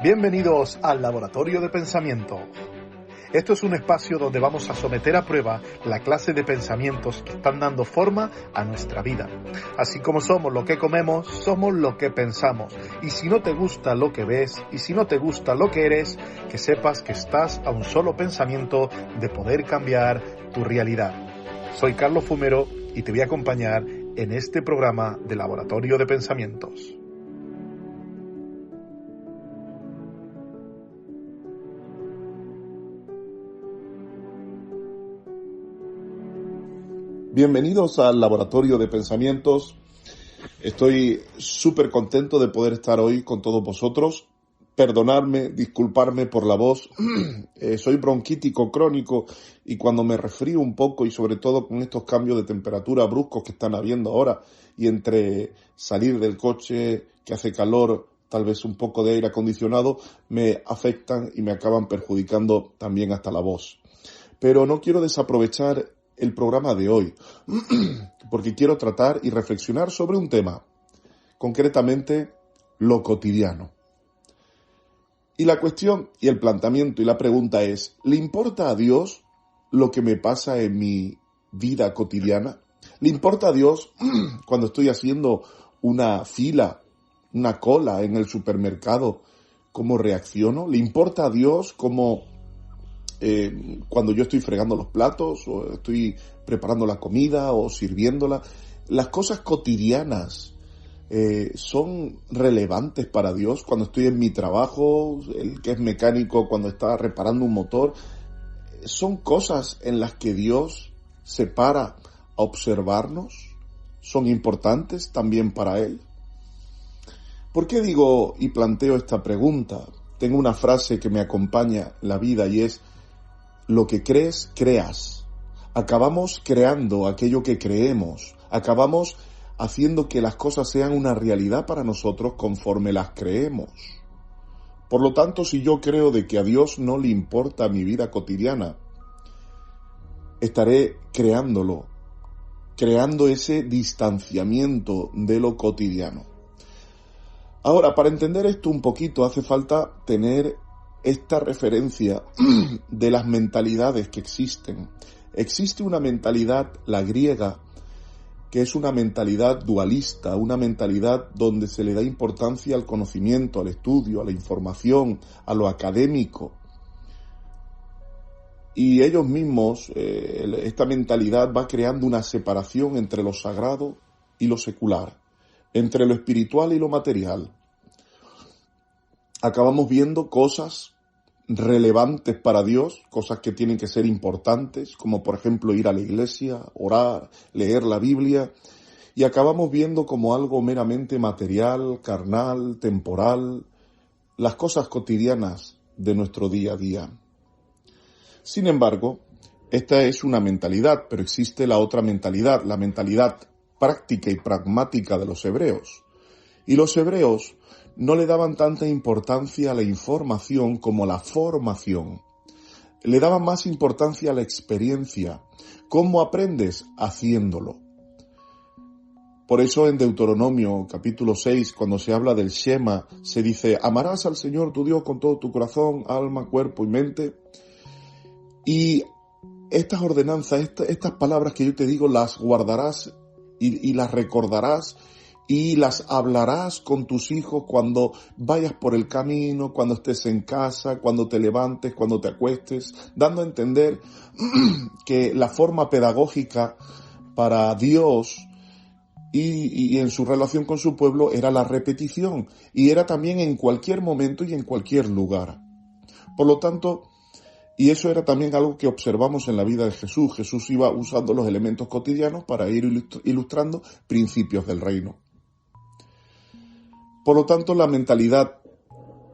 Bienvenidos al Laboratorio de Pensamiento. Esto es un espacio donde vamos a someter a prueba la clase de pensamientos que están dando forma a nuestra vida. Así como somos lo que comemos, somos lo que pensamos. Y si no te gusta lo que ves, y si no te gusta lo que eres, que sepas que estás a un solo pensamiento de poder cambiar tu realidad. Soy Carlos Fumero y te voy a acompañar en este programa de Laboratorio de Pensamientos. Bienvenidos al Laboratorio de Pensamientos. Estoy súper contento de poder estar hoy con todos vosotros. Perdonadme, disculparme por la voz. Soy bronquítico crónico y cuando me resfrío un poco y sobre todo con estos cambios de temperatura bruscos que están habiendo ahora y entre salir del coche que hace calor, tal vez un poco de aire acondicionado, me afectan y me acaban perjudicando también hasta la voz. Pero no quiero desaprovechar el programa de hoy, porque quiero tratar y reflexionar sobre un tema, concretamente lo cotidiano. Y la cuestión y el planteamiento y la pregunta es, ¿le importa a Dios lo que me pasa en mi vida cotidiana? ¿Le importa a Dios cuando estoy haciendo una fila, una cola en el supermercado, cómo reacciono? ¿Le importa a Dios cómo cuando yo estoy fregando los platos o estoy preparando la comida o sirviéndola? Las cosas cotidianas son relevantes para Dios. Cuando estoy en mi trabajo, el que es mecánico, cuando está reparando un motor, son cosas en las que Dios se para a observarnos, son importantes también para Él. ¿Por qué digo y planteo esta pregunta? Tengo una frase que me acompaña en la vida y es: lo que crees, creas. Acabamos creando aquello que creemos. Acabamos haciendo que las cosas sean una realidad para nosotros conforme las creemos. Por lo tanto, si yo creo de que a Dios no le importa mi vida cotidiana, estaré creando ese distanciamiento de lo cotidiano. Ahora, para entender esto un poquito, hace falta tener esta referencia de las mentalidades que existen. Existe una mentalidad, la griega, que es una mentalidad dualista, una mentalidad donde se le da importancia al conocimiento, al estudio, a la información, a lo académico. Y ellos mismos, esta mentalidad va creando una separación entre lo sagrado y lo secular, entre lo espiritual y lo material. Acabamos viendo cosas relevantes para Dios, cosas que tienen que ser importantes, como por ejemplo ir a la iglesia, orar, leer la Biblia, y acabamos viendo como algo meramente material, carnal, temporal, las cosas cotidianas de nuestro día a día. Sin embargo, esta es una mentalidad, pero existe la otra mentalidad, la mentalidad práctica y pragmática de los hebreos. Y los hebreos no le daban tanta importancia a la información como a la formación. Le daban más importancia a la experiencia. ¿Cómo aprendes? Haciéndolo. Por eso en Deuteronomio capítulo 6, cuando se habla del Shema, se dice: amarás al Señor tu Dios con todo tu corazón, alma, cuerpo y mente. Y estas ordenanzas, estas palabras que yo te digo, las guardarás y las recordarás y las hablarás con tus hijos cuando vayas por el camino, cuando estés en casa, cuando te levantes, cuando te acuestes, dando a entender que la forma pedagógica para Dios y en su relación con su pueblo era la repetición, y era también en cualquier momento y en cualquier lugar. Por lo tanto, y eso era también algo que observamos en la vida de Jesús. Jesús iba usando los elementos cotidianos para ir ilustrando principios del reino. Por lo tanto, la mentalidad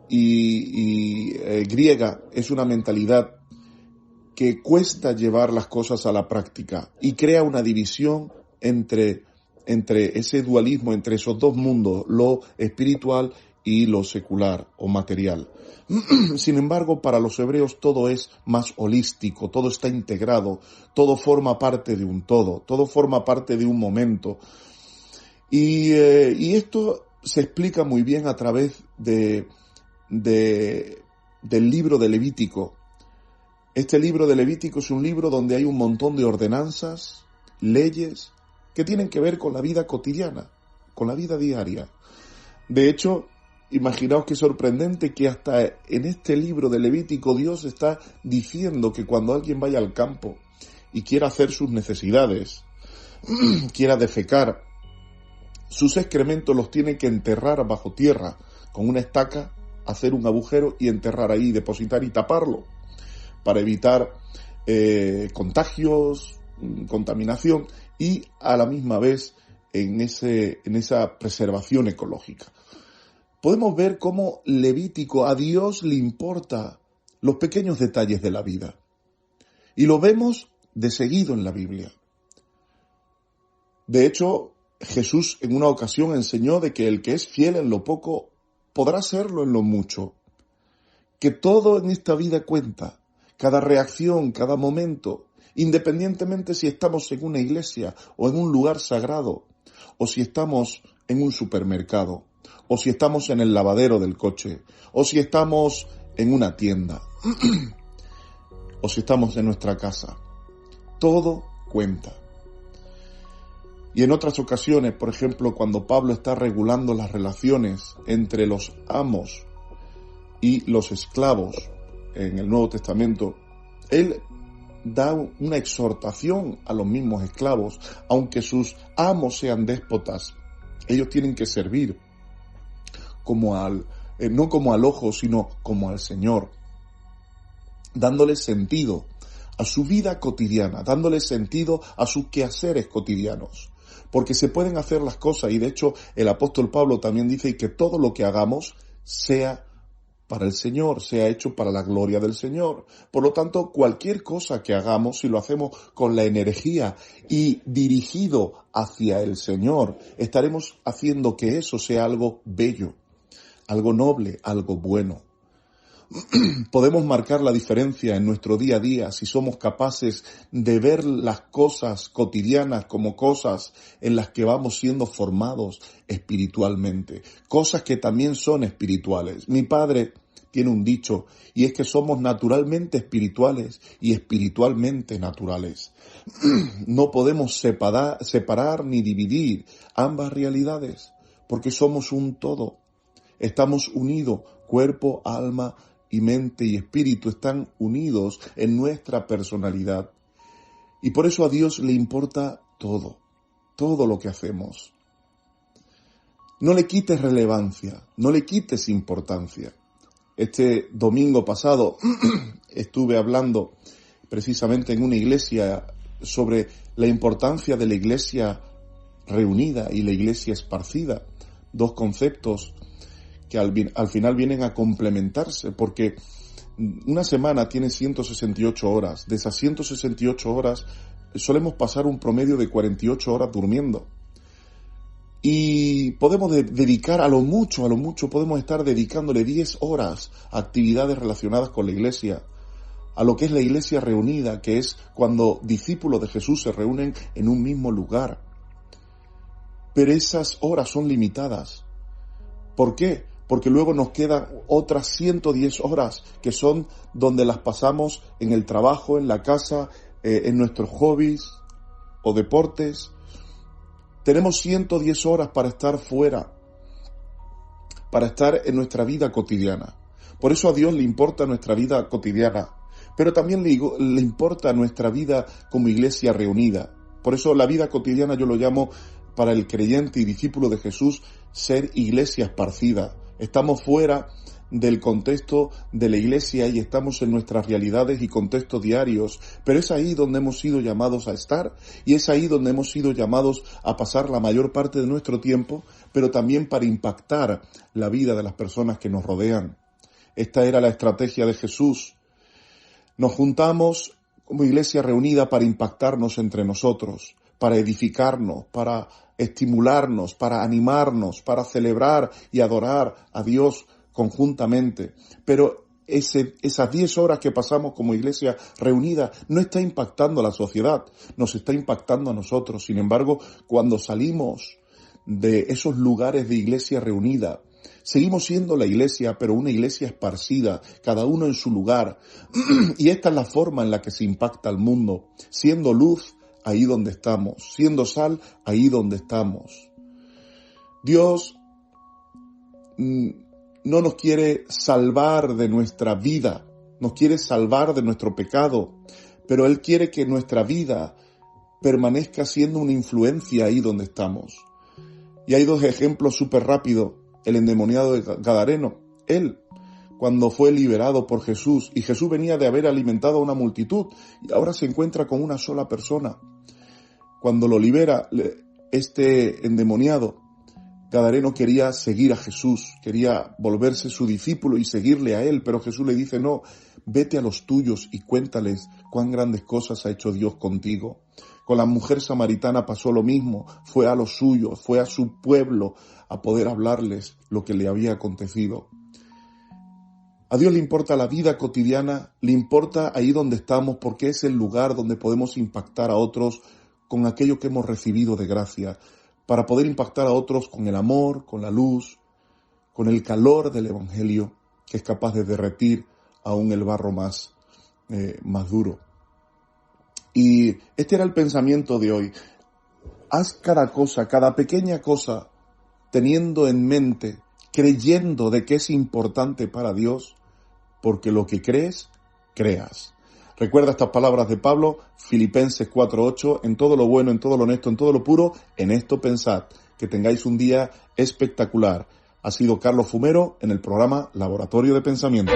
griega es una mentalidad que cuesta llevar las cosas a la práctica y crea una división entre ese dualismo, entre esos dos mundos, lo espiritual y lo secular o material. Sin embargo, para los hebreos todo es más holístico, todo está integrado, todo forma parte de un todo forma parte de un momento. Y esto se explica muy bien a través de del libro de Levítico. Este libro de Levítico es un libro donde hay un montón de ordenanzas, leyes, que tienen que ver con la vida cotidiana, con la vida diaria. De hecho, imaginaos qué sorprendente que hasta en este libro de Levítico Dios está diciendo que cuando alguien vaya al campo y quiera hacer sus necesidades, quiera defecar, sus excrementos los tiene que enterrar bajo tierra con una estaca, hacer un agujero y enterrar ahí, depositar y taparlo para evitar contagios, contaminación y a la misma vez en esa preservación ecológica. Podemos ver cómo Levítico a Dios le importa los pequeños detalles de la vida. Y lo vemos de seguido en la Biblia. De hecho, Jesús en una ocasión enseñó de que el que es fiel en lo poco podrá serlo en lo mucho. Que todo en esta vida cuenta, cada reacción, cada momento, independientemente si estamos en una iglesia o en un lugar sagrado, o si estamos en un supermercado, o si estamos en el lavadero del coche, o si estamos en una tienda, o si estamos en nuestra casa. Todo cuenta. Y en otras ocasiones, por ejemplo, cuando Pablo está regulando las relaciones entre los amos y los esclavos en el Nuevo Testamento, él da una exhortación a los mismos esclavos, aunque sus amos sean déspotas, ellos tienen que servir no como al ojo, sino como al Señor, dándole sentido a su vida cotidiana, dándole sentido a sus quehaceres cotidianos, porque se pueden hacer las cosas, y de hecho el apóstol Pablo también dice que todo lo que hagamos sea para el Señor, sea hecho para la gloria del Señor. Por lo tanto, cualquier cosa que hagamos, si lo hacemos con la energía y dirigido hacia el Señor, estaremos haciendo que eso sea algo bello, algo noble, algo bueno. Podemos marcar la diferencia en nuestro día a día si somos capaces de ver las cosas cotidianas como cosas en las que vamos siendo formados espiritualmente, cosas que también son espirituales. Mi padre tiene un dicho y es que somos naturalmente espirituales y espiritualmente naturales. No podemos separar ni dividir ambas realidades porque somos un todo. Estamos unidos, cuerpo, alma y mente y espíritu están unidos en nuestra personalidad. Y por eso a Dios le importa todo lo que hacemos. No le quites relevancia, no le quites importancia. Este domingo pasado estuve hablando precisamente en una iglesia sobre la importancia de la iglesia reunida y la iglesia esparcida, dos conceptos que al final vienen a complementarse, porque una semana tiene 168 horas. De esas 168 horas solemos pasar un promedio de 48 horas durmiendo. Y podemos dedicar a lo mucho, podemos estar dedicándole 10 horas a actividades relacionadas con la iglesia, a lo que es la iglesia reunida, que es cuando discípulos de Jesús se reúnen en un mismo lugar. Pero esas horas son limitadas. ¿Por qué? Porque luego nos quedan otras 110 horas que son donde las pasamos en el trabajo, en la casa, en nuestros hobbies o deportes. Tenemos 110 horas para estar fuera, para estar en nuestra vida cotidiana. Por eso a Dios le importa nuestra vida cotidiana, pero también le importa nuestra vida como iglesia reunida. Por eso la vida cotidiana yo lo llamo, para el creyente y discípulo de Jesús, ser iglesia esparcida. Estamos fuera del contexto de la iglesia y estamos en nuestras realidades y contextos diarios, pero es ahí donde hemos sido llamados a estar y es ahí donde hemos sido llamados a pasar la mayor parte de nuestro tiempo, pero también para impactar la vida de las personas que nos rodean. Esta era la estrategia de Jesús. Nos juntamos como iglesia reunida para impactarnos entre nosotros, para edificarnos, para estimularnos, para animarnos, para celebrar y adorar a Dios conjuntamente. Pero esas 10 horas que pasamos como iglesia reunida no está impactando a la sociedad, nos está impactando a nosotros. Sin embargo, cuando salimos de esos lugares de iglesia reunida, Seguimos siendo la iglesia, pero una iglesia esparcida, cada uno en su lugar. Y esta es la forma en la que se impacta al mundo, siendo luz ahí donde estamos, siendo sal ahí donde estamos. Dios no nos quiere salvar de nuestra vida, nos quiere salvar de nuestro pecado, pero Él quiere que nuestra vida permanezca siendo una influencia ahí donde estamos. Y hay dos ejemplos súper rápidos. El endemoniado de Gadareno, él, cuando fue liberado por Jesús, y Jesús venía de haber alimentado a una multitud, y ahora se encuentra con una sola persona. Cuando lo libera este endemoniado, Gadareno quería seguir a Jesús, quería volverse su discípulo y seguirle a él, pero Jesús le dice, no, vete a los tuyos y cuéntales cuán grandes cosas ha hecho Dios contigo. Con la mujer samaritana pasó lo mismo, fue a los suyos, fue a su pueblo a poder hablarles lo que le había acontecido. A Dios le importa la vida cotidiana, le importa ahí donde estamos porque es el lugar donde podemos impactar a otros con aquello que hemos recibido de gracia, para poder impactar a otros con el amor, con la luz, con el calor del Evangelio, que es capaz de derretir aún el barro más duro. Y este era el pensamiento de hoy. Haz cada cosa, cada pequeña cosa, teniendo en mente, creyendo de que es importante para Dios, porque lo que crees, creas. Recuerda estas palabras de Pablo, Filipenses 4:8, en todo lo bueno, en todo lo honesto, en todo lo puro, en esto pensad. Que tengáis un día espectacular. Ha sido Carlos Fumero en el programa Laboratorio de Pensamientos.